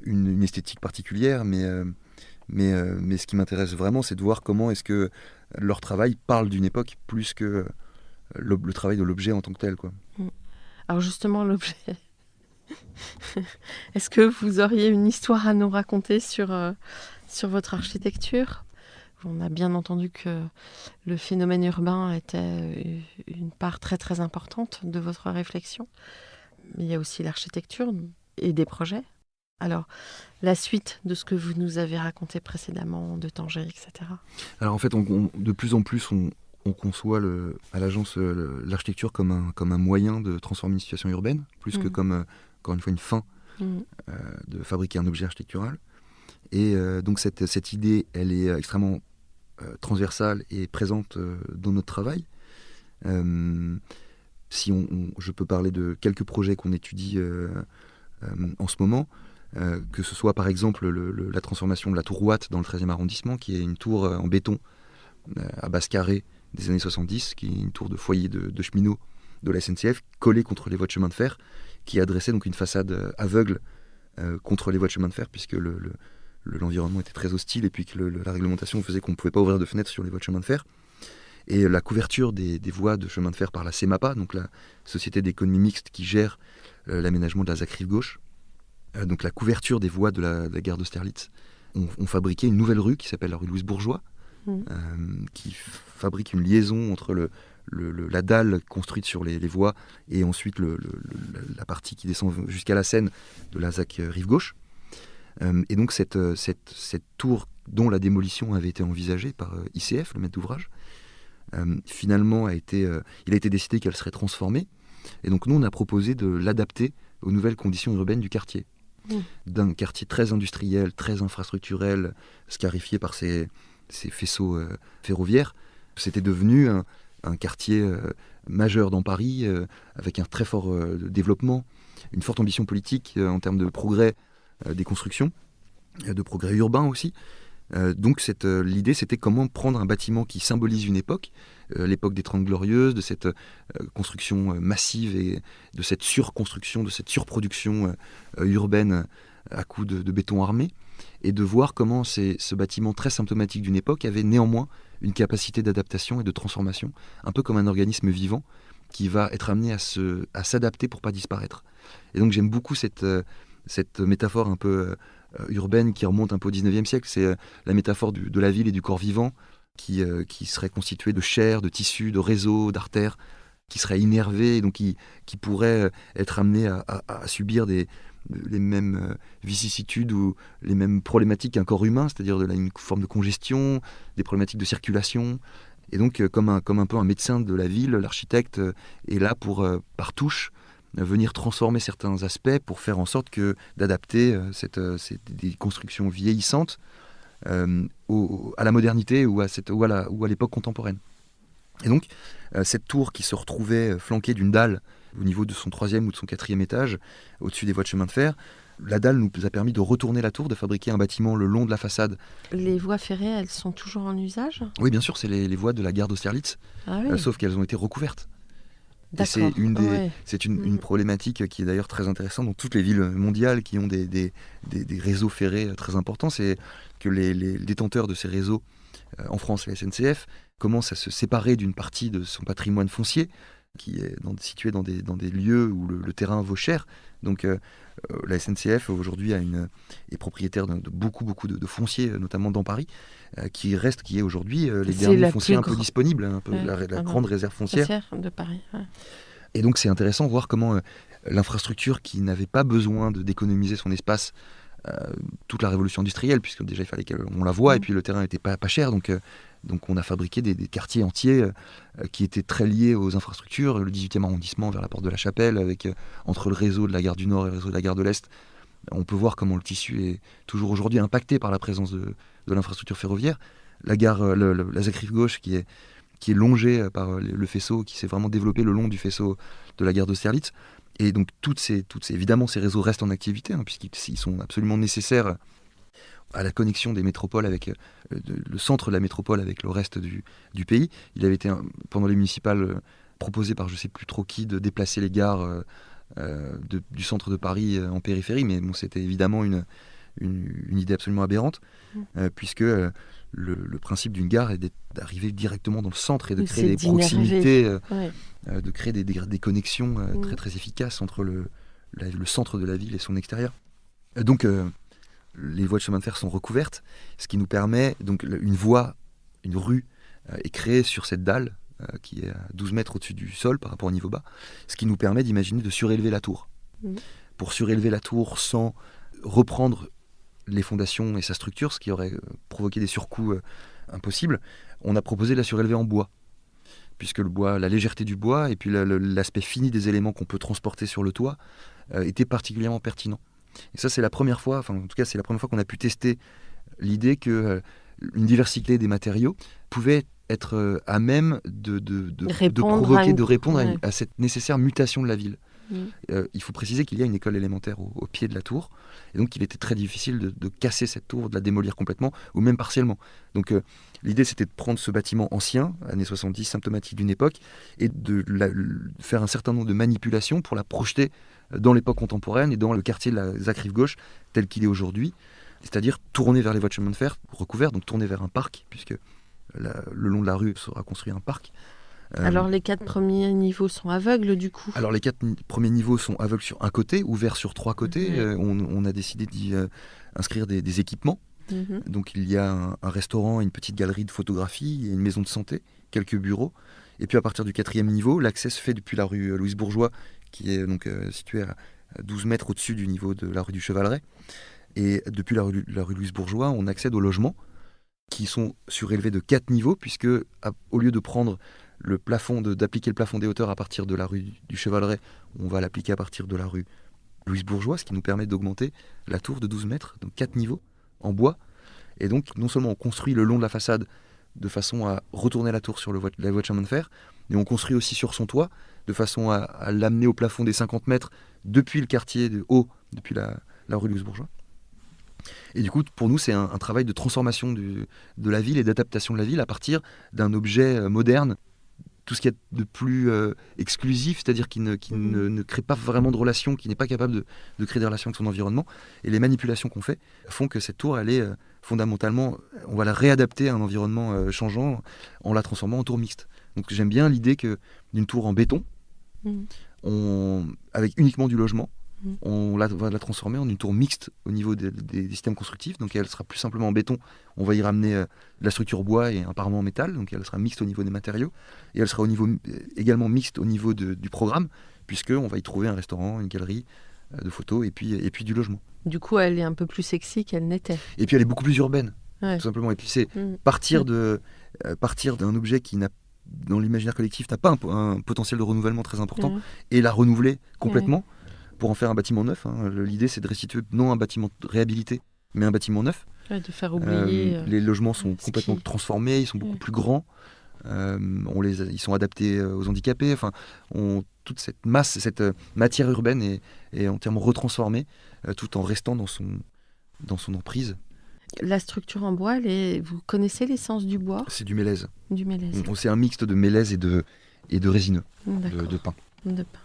une esthétique particulière, mais ce qui m'intéresse vraiment, c'est de voir comment est-ce que leur travail parle d'une époque plus que le travail de l'objet en tant que tel, quoi. Alors justement, l'objet... Est-ce que vous auriez une histoire à nous raconter sur votre architecture ? On a bien entendu que le phénomène urbain était une part très très importante de votre réflexion. Mais il y a aussi l'architecture et des projets. Alors, la suite de ce que vous nous avez raconté précédemment, de Tanger, etc. Alors en fait, de plus en plus, on conçoit à l'agence l'architecture comme un moyen de transformer une situation urbaine, plus que comme, encore une fois, une fin de fabriquer un objet architectural. Et donc cette idée, elle est extrêmement transversale et présente dans notre travail. Si je peux parler de quelques projets qu'on étudie en ce moment, que ce soit par exemple la transformation de la tour Watt dans le 13e arrondissement, qui est une tour en béton à base carrée des années 70, qui est une tour de foyer de cheminot de la SNCF, collée contre les voies de chemin de fer, qui adressait donc une façade aveugle contre les voies de chemin de fer, puisque l'environnement était très hostile et puis que la réglementation faisait qu'on ne pouvait pas ouvrir de fenêtres sur les voies de chemin de fer. Et la couverture des voies de chemin de fer par la CEMAPA, donc la Société d'économie mixte qui gère l'aménagement de la ZAC rive gauche, donc la couverture des voies de la gare d'Austerlitz, on fabriquait une nouvelle rue qui s'appelle la rue Louise Bourgeois, qui fabrique une liaison entre la dalle construite sur les voies et ensuite la partie qui descend jusqu'à la Seine de la ZAC rive gauche. Et donc cette tour dont la démolition avait été envisagée par ICF, le maître d'ouvrage, finalement il a été décidé qu'elle serait transformée. Et donc nous on a proposé de l'adapter aux nouvelles conditions urbaines du quartier. D'un quartier très industriel, très infrastructurel, scarifié par ces faisceaux ferroviaires, c'était devenu un quartier majeur dans Paris, avec un très fort développement, une forte ambition politique en termes de progrès des constructions, de progrès urbains aussi. Donc l'idée, c'était comment prendre un bâtiment qui symbolise une époque, l'époque des Trente Glorieuses, de cette construction massive et de cette surconstruction, de cette surproduction urbaine à coups de béton armé, et de voir comment ce bâtiment très symptomatique d'une époque avait néanmoins une capacité d'adaptation et de transformation, un peu comme un organisme vivant qui va être amené à s'adapter pour pas disparaître. Et donc j'aime beaucoup cette métaphore un peu urbaine qui remonte un peu au 19e siècle. C'est la métaphore de la ville et du corps vivant qui serait constitué de chair, de tissus, de réseaux, d'artères, qui serait innervé et donc qui pourrait être amené à subir les mêmes vicissitudes ou les mêmes problématiques qu'un corps humain, c'est-à-dire une forme de congestion, des problématiques de circulation. Et donc comme un peu un médecin de la ville, l'architecte est là pour, par touche, venir transformer certains aspects pour faire en sorte d'adapter des constructions vieillissantes à la modernité ou à l'époque contemporaine. Et donc cette tour qui se retrouvait flanquée d'une dalle au niveau de son 3e ou de son 4e étage, au-dessus des voies de chemin de fer, la dalle nous a permis de retourner la tour, de fabriquer un bâtiment le long de la façade. Les voies ferrées, elles sont toujours en usage ? Oui, bien sûr, c'est les voies de la gare d'Austerlitz, ah oui. Sauf qu'elles ont été recouvertes. Et c'est Ouais. une problématique qui est d'ailleurs très intéressante dans toutes les villes mondiales qui ont des réseaux ferrés très importants. C'est que les détenteurs de ces réseaux, en France la SNCF, commencent à se séparer d'une partie de son patrimoine foncier qui est situé dans des lieux où le terrain vaut cher. Donc la SNCF aujourd'hui est propriétaire de beaucoup de fonciers, notamment dans Paris, qui est aujourd'hui les C'est derniers la fonciers plus un peu disponibles, un peu Ouais, la grande réserve foncière. de Paris. Ouais. Et donc c'est intéressant de voir comment l'infrastructure qui n'avait pas besoin d'économiser son espace toute la révolution industrielle, puisque déjà il fallait qu'on la voie, et puis le terrain n'était pas cher, donc on a fabriqué des quartiers entiers qui étaient très liés aux infrastructures, le 18e arrondissement vers la porte de la Chapelle, avec entre le réseau de la gare du Nord et le réseau de la gare de l'Est. On peut voir comment le tissu est toujours aujourd'hui impacté par la présence de l'infrastructure ferroviaire. La gare, la ZAC rive gauche qui est longée par le faisceau, qui s'est vraiment développé le long du faisceau de la gare d'Austerlitz. Et donc évidemment, ces réseaux restent en activité, hein, puisqu'ils sont absolument nécessaires à la connexion des métropoles avec le centre de la métropole avec le reste du pays. Il avait été, pendant les municipales, proposé par je ne sais plus trop qui de déplacer les gares du centre de Paris en périphérie, mais bon, c'était évidemment une idée absolument aberrante, puisque le principe d'une gare est d'arriver directement dans le centre et de créer des proximités, de créer des connexions très très efficaces entre le centre de la ville et son extérieur. Donc les voies de chemin de fer sont recouvertes, ce qui nous permet, donc une rue est créée sur cette dalle qui est à 12 mètres au-dessus du sol par rapport au niveau bas, ce qui nous permet d'imaginer de surélever la tour. Pour surélever la tour sans reprendre les fondations et sa structure, ce qui aurait provoqué des surcoûts impossibles, on a proposé de la surélever en bois, puisque le bois, la légèreté du bois et puis l'aspect fini des éléments qu'on peut transporter sur le toit était particulièrement pertinent. Et ça, c'est la première fois, enfin en tout cas c'est la première fois qu'on a pu tester l'idée que une diversité des matériaux pouvait être à même de répondre à cette nécessaire mutation de la ville. Il faut préciser qu'il y a une école élémentaire au pied de la tour, et donc il était très difficile de casser cette tour, de la démolir complètement, ou même partiellement. Donc l'idée c'était de prendre ce bâtiment ancien, années 70, symptomatique d'une époque, et de faire un certain nombre de manipulations pour la projeter dans l'époque contemporaine et dans le quartier de la ZAC rive gauche tel qu'il est aujourd'hui, c'est-à-dire tourner vers les voies de chemin de fer recouvertes, donc tourner vers un parc, puisque le long de la rue sera construit un parc. Alors les 4 premiers niveaux sont aveugles du coup. Alors les 4 premiers niveaux sont aveugles sur un côté, ouverts sur 3 côtés. On a décidé d'y inscrire des équipements. Donc il y a un restaurant, une petite galerie de photographie, une maison de santé, quelques bureaux. Et puis à partir du 4e niveau, l'accès se fait depuis la rue Louise Bourgeois, qui est donc située à 12 mètres au-dessus du niveau de la rue du Chevaleret. Et depuis la rue Louise Bourgeois, on accède aux logements qui sont surélevés de 4 niveaux, puisque au lieu de prendre le plafond, d'appliquer le plafond des hauteurs à partir de la rue du Chevaleret, on va l'appliquer à partir de la rue Louise Bourgeois, ce qui nous permet d'augmenter la tour de 12 mètres, donc 4 niveaux, en bois. Et donc, non seulement on construit le long de la façade de façon à retourner la tour sur la voie de chemin de fer, mais on construit aussi sur son toit, de façon à l'amener au plafond des 50 mètres depuis le quartier de haut, depuis la rue Louise Bourgeois. Et du coup, pour nous, c'est un travail de transformation de la ville et d'adaptation de la ville à partir d'un objet moderne, tout ce qu'il y a de plus exclusif, c'est-à-dire qui ne crée pas vraiment de relations, qui n'est pas capable de créer des relations avec son environnement. Et les manipulations qu'on fait font que cette tour, elle est fondamentalement, on va la réadapter à un environnement changeant en la transformant en tour mixte. Donc j'aime bien l'idée d'une tour en béton, avec uniquement du logement, on va la transformer en une tour mixte au niveau des systèmes constructifs. Donc elle sera plus simplement en béton, on va y ramener de la structure bois et un parement en métal, donc elle sera mixte au niveau des matériaux, et elle sera également mixte au niveau du programme, puisqu'on va y trouver un restaurant, une galerie de photos et puis du logement. Du coup, elle est un peu plus sexy qu'elle n'était. Et puis elle est beaucoup plus urbaine, tout simplement. Et puis c'est partir d'un objet qui dans l'imaginaire collectif n'a pas un potentiel de renouvellement très important, et la renouveler complètement pour en faire un bâtiment neuf. L'idée, c'est de restituer non un bâtiment réhabilité, mais un bâtiment neuf. De faire oublier. Les logements sont complètement transformés, ils sont beaucoup plus grands. Ils sont adaptés aux handicapés. Enfin, toute cette masse, cette matière urbaine est entièrement retransformée, tout en restant dans son emprise. La structure en bois, vous connaissez l'essence du bois ? C'est du mélèze. Du mélèze. C'est un mixte de mélèze et de résineux, D'accord. de pin. De pain.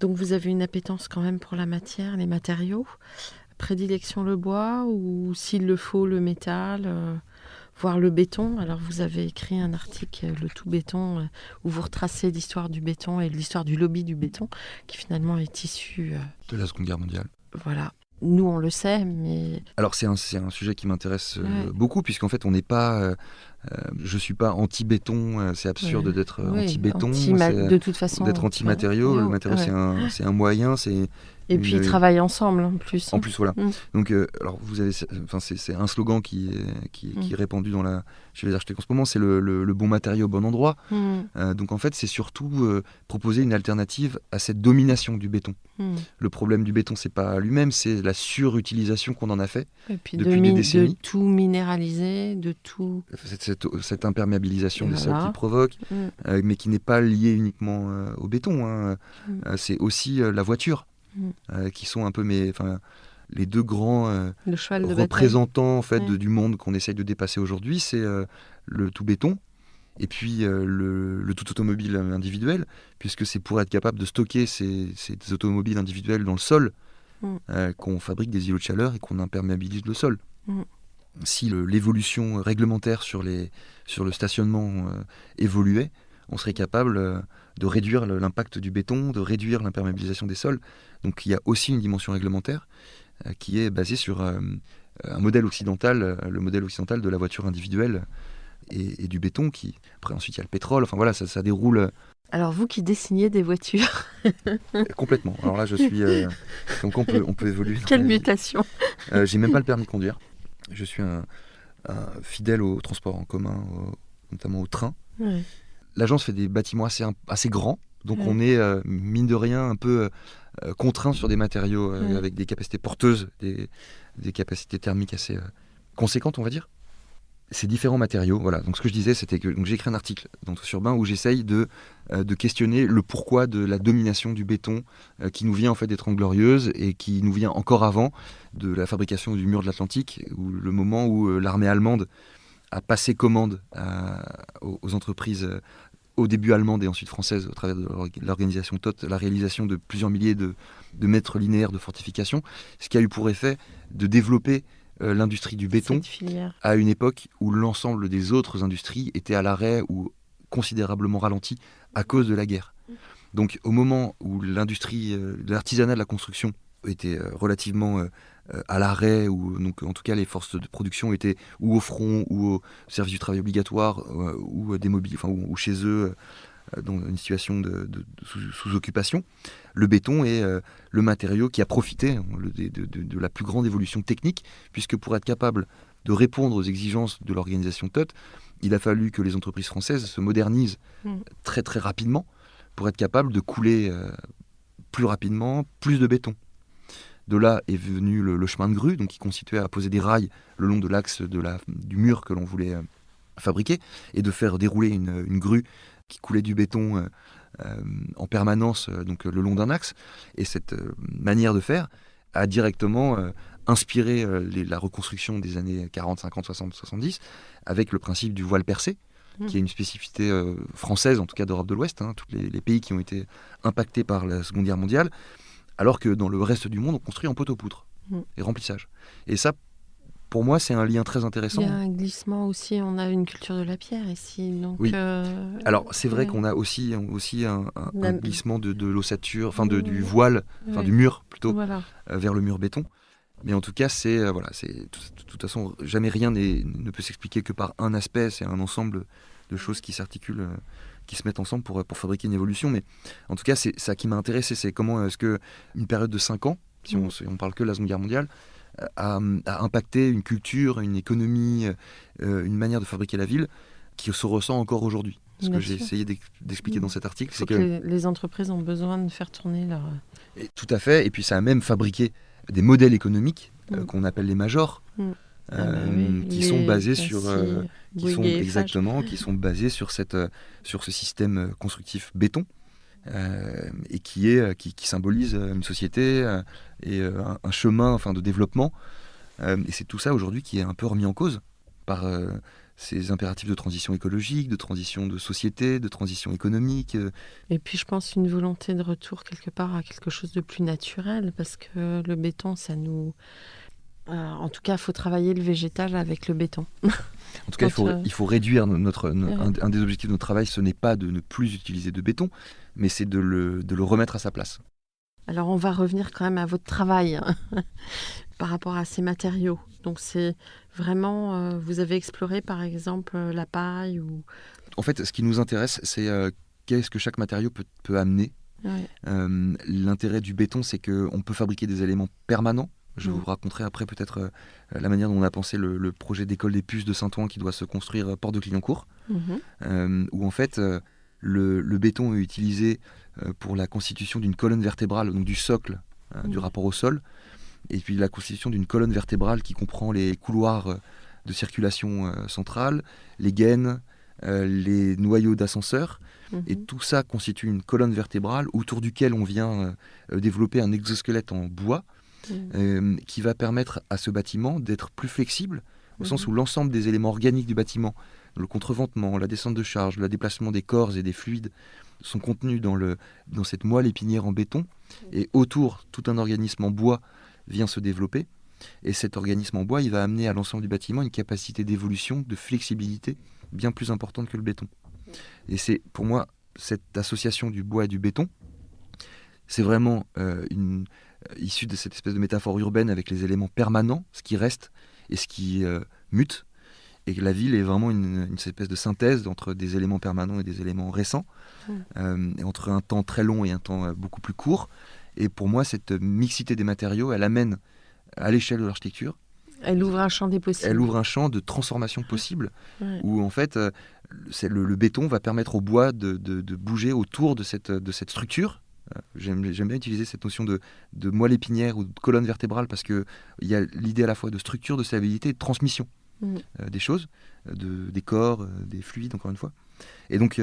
Donc vous avez une appétence quand même pour la matière, les matériaux. Prédilection le bois ou s'il le faut le métal, voire le béton. Alors vous avez écrit un article, Le tout béton, où vous retracez l'histoire du béton et l'histoire du lobby du béton, qui finalement est issu, De la Seconde Guerre mondiale. voilà. Nous on le sait, mais Alors c'est un sujet qui m'intéresse Ouais. beaucoup, puisqu'en fait on n'est pas... je suis pas anti-béton, c'est absurde Ouais. d'être Oui, anti-béton, de toute façon, d'être anti-matériaux. Le matériau ouais. c'est un moyen, c'est Et puis ils travaillent ensemble en plus. en plus, voilà. Mm. Donc, alors, vous avez, enfin, c'est un slogan qui est répandu chez les architectes en ce moment, c'est le bon matériau au bon endroit. Mm. Donc, en fait, c'est surtout proposer une alternative à cette domination du béton. Mm. Le problème du béton, c'est pas lui-même, c'est la surutilisation qu'on en a fait Et puis depuis des de décennies. tout minéraliser, de tout. Cette imperméabilisation des sols Voilà. qu'il provoque, Mm. mais qui n'est pas liée uniquement au béton, hein. C'est aussi la voiture, qui sont un peu les deux grands Le cheval de bataille. représentants en fait, Ouais. du monde qu'on essaye de dépasser aujourd'hui. C'est le tout béton et puis le tout automobile individuel, puisque c'est pour être capable de stocker ces automobiles individuels dans le sol qu'on fabrique des îlots de chaleur et qu'on imperméabilise le sol. Si l'évolution réglementaire sur le stationnement évoluait, on serait capable de réduire l'impact du béton, de réduire l'imperméabilisation des sols. Donc il y a aussi une dimension réglementaire qui est basée sur un modèle occidental, le modèle occidental de la voiture individuelle et du béton. Après ensuite il y a le pétrole, enfin voilà, ça déroule Alors vous qui dessinez des voitures, complètement. Alors là je suis... donc on peut évoluer. quelle mutation. J'ai même pas le permis de conduire. Je suis un fidèle au transport en commun, notamment au train. Ouais. L'agence fait des bâtiments assez grands, donc Ouais. on est, mine de rien, un peu contraint sur des matériaux avec des capacités porteuses, des capacités thermiques assez conséquentes, on va dire. Ces différents matériaux, voilà. Donc ce que je disais, c'était que j'ai écrit un article dans Tous Urbain où j'essaye de questionner le pourquoi de la domination du béton qui nous vient en fait des Trente Glorieuses et qui nous vient encore avant de la fabrication du mur de l'Atlantique, où le moment où l'armée allemande a passé commande aux entreprises au début allemandes et ensuite françaises au travers de l'organisation TOT, la réalisation de plusieurs milliers de mètres linéaires de fortifications, ce qui a eu pour effet de développer l'industrie du béton Cette filière. à une époque où l'ensemble des autres industries étaient à l'arrêt ou considérablement ralenties à cause de la guerre. Donc au moment où l'industrie, l'artisanat de la construction était relativement à l'arrêt, ou donc en tout cas les forces de production étaient ou au front ou au service du travail obligatoire ou démobilisées, enfin ou chez eux dans une situation de sous-occupation, le béton est le matériau qui a profité de la plus grande évolution technique, puisque pour être capable de répondre aux exigences de l'organisation TOT, il a fallu que les entreprises françaises se modernisent très très rapidement pour être capable de couler plus rapidement plus de béton. De là est venu le chemin de grue, donc qui consistait à poser des rails le long de l'axe du mur que l'on voulait fabriquer, et de faire dérouler une grue qui coulait du béton en permanence donc le long d'un axe. Et cette manière de faire a directement inspiré la reconstruction des années 40, 50, 60, 70, avec le principe du voile percé, qui est une spécificité française, en tout cas d'Europe de l'Ouest, tous les pays qui ont été impactés par la Seconde Guerre mondiale, alors que dans le reste du monde, on construit en poteau-poutre et remplissage. Et ça, pour moi, c'est un lien très intéressant. Il y a un glissement aussi, on a une culture de la pierre ici. Donc, oui. Alors, c'est vrai qu'on a aussi un glissement de l'ossature, enfin du voile, enfin du mur plutôt, vers le mur béton. Mais en tout cas, c'est de toute façon, jamais rien ne peut s'expliquer que par un aspect. C'est un ensemble de choses qui s'articulent, qui se mettent ensemble pour fabriquer une évolution. Mais en tout cas, c'est ça qui m'a intéressé, c'est comment est-ce qu'une période de 5 ans, si on parle que de la Seconde Guerre mondiale, a impacté une culture, une économie, une manière de fabriquer la ville qui se ressent encore aujourd'hui. Ce que j'ai essayé d'expliquer dans cet article, c'est que les entreprises ont besoin de faire tourner leur... Tout à fait, et puis ça a même fabriqué des modèles économiques qu'on appelle les majors, qui sont basés sur... qui sont basés sur ce système constructif béton, et qui symbolise une société et un chemin de développement. Et c'est tout ça aujourd'hui qui est un peu remis en cause par ces impératifs de transition écologique, de transition de société, de transition économique. Et puis je pense une volonté de retour quelque part à quelque chose de plus naturel, parce que le béton, ça nous... en tout cas, il faut travailler le végétal avec le béton. En tout cas, il faut réduire un des objectifs de notre travail, ce n'est pas de ne plus utiliser de béton, mais c'est de le remettre à sa place. Alors on va revenir quand même à votre travail par rapport à ces matériaux. Donc c'est vraiment, vous avez exploré par exemple la paille ou... En fait, ce qui nous intéresse, c'est qu'est-ce que chaque matériau peut amener. Ouais. L'intérêt du béton, c'est qu'on peut fabriquer des éléments permanents. Je vous raconterai après peut-être la manière dont on a pensé le projet d'école des puces de Saint-Ouen qui doit se construire porte de Clignancourt, où en fait le béton est utilisé pour la constitution d'une colonne vertébrale, donc du socle, du rapport au sol, et puis la constitution d'une colonne vertébrale qui comprend les couloirs de circulation centrale, les gaines, les noyaux d'ascenseur, et tout ça constitue une colonne vertébrale autour duquel on vient développer un exosquelette en bois qui va permettre à ce bâtiment d'être plus flexible, au sens où l'ensemble des éléments organiques du bâtiment, le contreventement, la descente de charge, le déplacement des corps et des fluides, sont contenus dans cette moelle épinière en béton, et autour, tout un organisme en bois vient se développer, et cet organisme en bois, il va amener à l'ensemble du bâtiment une capacité d'évolution, de flexibilité bien plus importante que le béton. Et c'est, pour moi, cette association du bois et du béton, c'est vraiment issu de cette espèce de métaphore urbaine avec les éléments permanents, ce qui reste et ce qui mute, et que la ville est vraiment une espèce de synthèse entre des éléments permanents et des éléments récents, entre un temps très long et un temps beaucoup plus court. Et pour moi, cette mixité des matériaux, elle amène à l'échelle de l'architecture. Elle ouvre un champ des possibles. Elle ouvre un champ de transformation possible, où en fait, le béton va permettre au bois de bouger autour de cette structure. J'aime bien utiliser cette notion de moelle épinière ou de colonne vertébrale, parce qu'il y a l'idée à la fois de structure, de stabilité et de transmission des choses, des corps, des fluides, encore une fois. Et donc,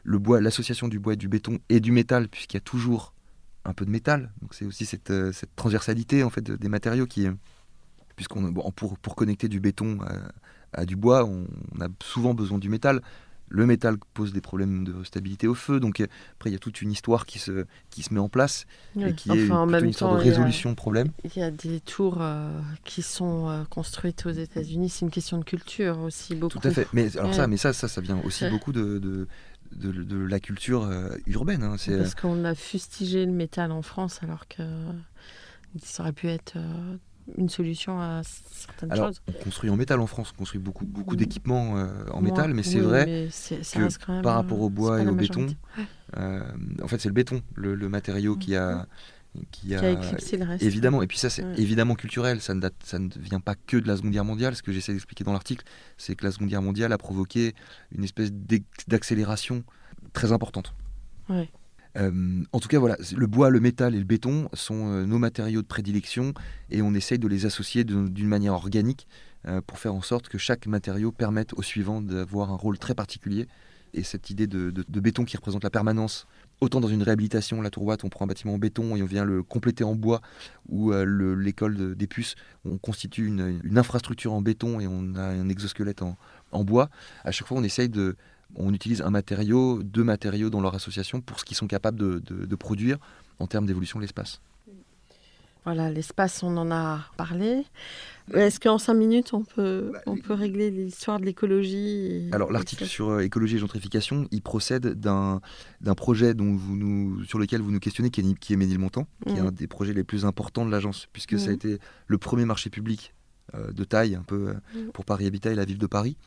l'association du bois et du béton et du métal, puisqu'il y a toujours un peu de métal, donc c'est aussi cette transversalité en fait, des matériaux qui... pour connecter du béton à du bois, on a souvent besoin du métal. Le métal pose des problèmes de stabilité au feu, donc après il y a toute une histoire qui se met en place, et qui est plutôt une histoire de résolution de problèmes. Il y a des tours qui sont construites aux États-Unis, c'est une question de culture aussi, beaucoup. Tout à fait, mais alors ça vient aussi beaucoup de la culture urbaine. Hein. Parce qu'on a fustigé le métal en France, alors que ça aurait pu être... une solution à certaines choses. On construit en métal en France, on construit beaucoup d'équipements en métal, mais c'est vrai que par rapport au bois et au béton, en fait c'est le béton, le matériau qui a éclipsé le reste. Évidemment, et puis ça c'est évidemment culturel, ça ne vient pas que de la Seconde Guerre mondiale. Ce que j'essaie d'expliquer dans l'article, c'est que la Seconde Guerre mondiale a provoqué une espèce d'accélération très importante. Ouais. En tout cas, voilà, le bois, le métal et le béton sont nos matériaux de prédilection, et on essaye de les associer d'une manière organique pour faire en sorte que chaque matériau permette au suivant d'avoir un rôle très particulier. Et cette idée de béton qui représente la permanence, autant dans une réhabilitation, la Tour Watt, on prend un bâtiment en béton et on vient le compléter en bois, ou l'école des puces, on constitue une infrastructure en béton et on a un exosquelette en bois. À chaque fois, on utilise un matériau, deux matériaux dans leur association pour ce qu'ils sont capables de produire en termes d'évolution de l'espace. Voilà, l'espace, on en a parlé. Est-ce qu'en 5 minutes, on peut régler l'histoire de l'écologie Alors, l'article sur écologie et gentrification, il procède d'un projet sur lequel vous nous questionnez, qui est Ménilmontant, qui est un des projets les plus importants de l'agence, puisque ça a été le premier marché public de taille, un peu pour Paris Habitat et la ville de Paris.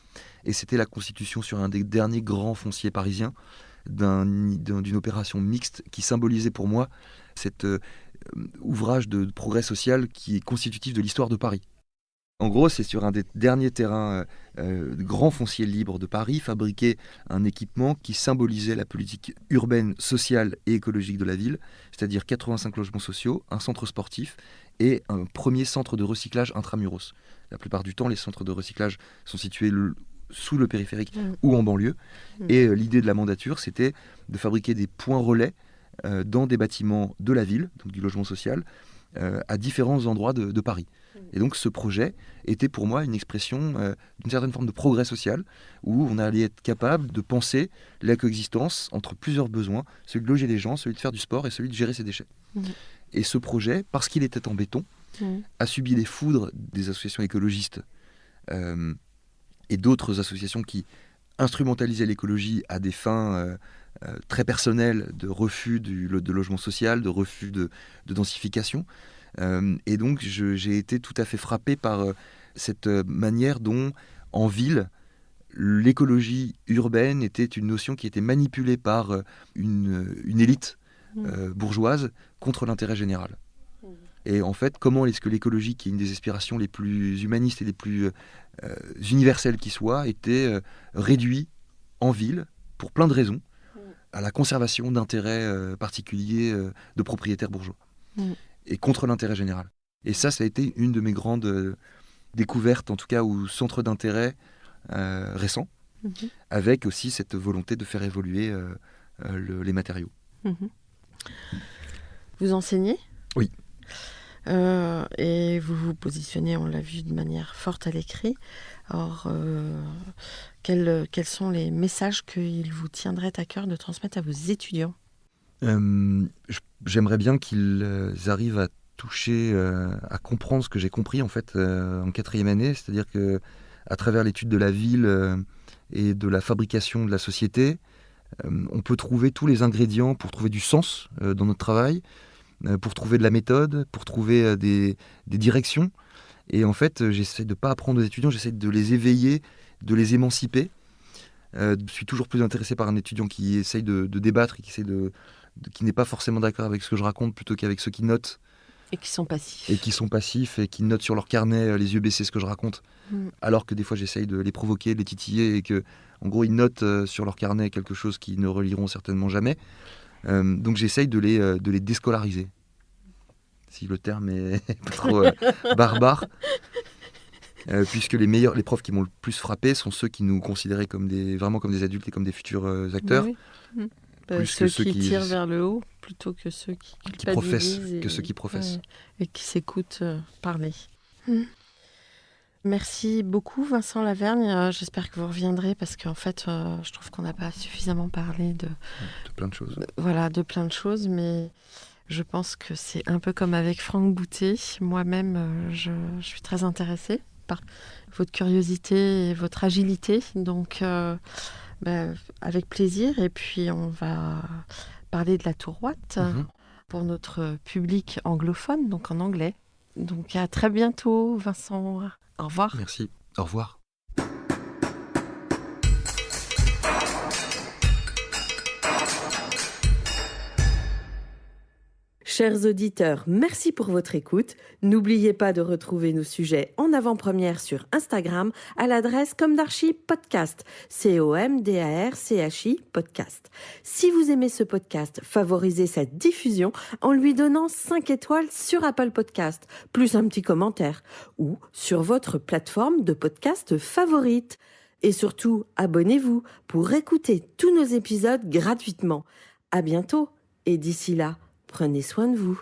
Et c'était la constitution sur un des derniers grands fonciers parisiens d'une opération mixte qui symbolisait pour moi cet ouvrage de progrès social qui est constitutif de l'histoire de Paris. En gros, c'est sur un des derniers terrains grands fonciers libres de Paris, fabriqué un équipement qui symbolisait la politique urbaine, sociale et écologique de la ville, c'est-à-dire 85 logements sociaux, un centre sportif et un premier centre de recyclage intramuros. La plupart du temps, les centres de recyclage sont situés sous le périphérique ou en banlieue. Et l'idée de la mandature, c'était de fabriquer des points relais dans des bâtiments de la ville, donc du logement social, à différents endroits de Paris. Et donc ce projet était pour moi une expression d'une certaine forme de progrès social, où on allait être capable de penser la coexistence entre plusieurs besoins, celui de loger les gens, celui de faire du sport et celui de gérer ses déchets. Et ce projet, parce qu'il était en béton, a subi les foudres des associations écologistes et d'autres associations qui instrumentalisaient l'écologie à des fins très personnelles de refus de logement social, de refus de densification. Et donc j'ai été tout à fait frappé par cette manière dont, en ville, l'écologie urbaine était une notion qui était manipulée par une élite bourgeoise contre l'intérêt général. Et en fait, comment est-ce que l'écologie, qui est une des aspirations les plus humanistes et les plus universelles qui soit, était réduite en ville, pour plein de raisons, à la conservation d'intérêts particuliers de propriétaires bourgeois. Et contre l'intérêt général. Et ça a été une de mes grandes découvertes, en tout cas, ou centres d'intérêt récents, avec aussi cette volonté de faire évoluer les matériaux. Vous enseignez ? Oui. Et vous vous positionnez, on l'a vu, de manière forte à l'écrit. Alors, quels sont les messages qu'il vous tiendrait à cœur de transmettre à vos étudiants ? J'aimerais bien qu'ils arrivent à toucher, à comprendre ce que j'ai compris en fait en 4e année, c'est-à-dire que à travers l'étude de la ville et de la fabrication de la société, on peut trouver tous les ingrédients pour trouver du sens dans notre travail, pour trouver de la méthode, pour trouver des directions. Et en fait, j'essaie de ne pas apprendre aux étudiants, j'essaie de les éveiller, de les émanciper. Je suis toujours plus intéressé par un étudiant qui essaye de débattre et qui n'est pas forcément d'accord avec ce que je raconte, plutôt qu'avec ceux qui notent. Et qui sont passifs. Et qui notent sur leur carnet, les yeux baissés, ce que je raconte. Alors que des fois, j'essaye de les provoquer, de les titiller, et que, en gros, ils notent sur leur carnet quelque chose qu'ils ne reliront certainement jamais. Donc j'essaye de les déscolariser. Si le terme est pas trop barbare. Puisque les profs qui m'ont le plus frappé sont ceux qui nous considéraient vraiment comme des adultes et comme des futurs acteurs. Oui. Plus ceux que ceux qui tirent vers le haut plutôt que ceux qui professent, et, ceux qui professent. Et qui s'écoutent parler. Merci beaucoup Vincent Lavergne. J'espère que vous reviendrez parce qu'en fait, je trouve qu'on n'a pas suffisamment parlé de plein de choses. De plein de choses, mais je pense que c'est un peu comme avec Franck Boutet. Moi-même, je suis très intéressée par votre curiosité et votre agilité. Donc, avec plaisir. Et puis, on va parler de la Tourouate pour notre public anglophone, donc en anglais. Donc, à très bientôt, Vincent. Au revoir. Merci. Au revoir. Chers auditeurs, merci pour votre écoute. N'oubliez pas de retrouver nos sujets en avant-première sur Instagram à l'adresse Comdarchi Podcast, COMDARCHI Podcast. Si vous aimez ce podcast, favorisez sa diffusion en lui donnant 5 étoiles sur Apple Podcast, plus un petit commentaire, ou sur votre plateforme de podcast favorite. Et surtout, abonnez-vous pour écouter tous nos épisodes gratuitement. À bientôt, et d'ici là, prenez soin de vous.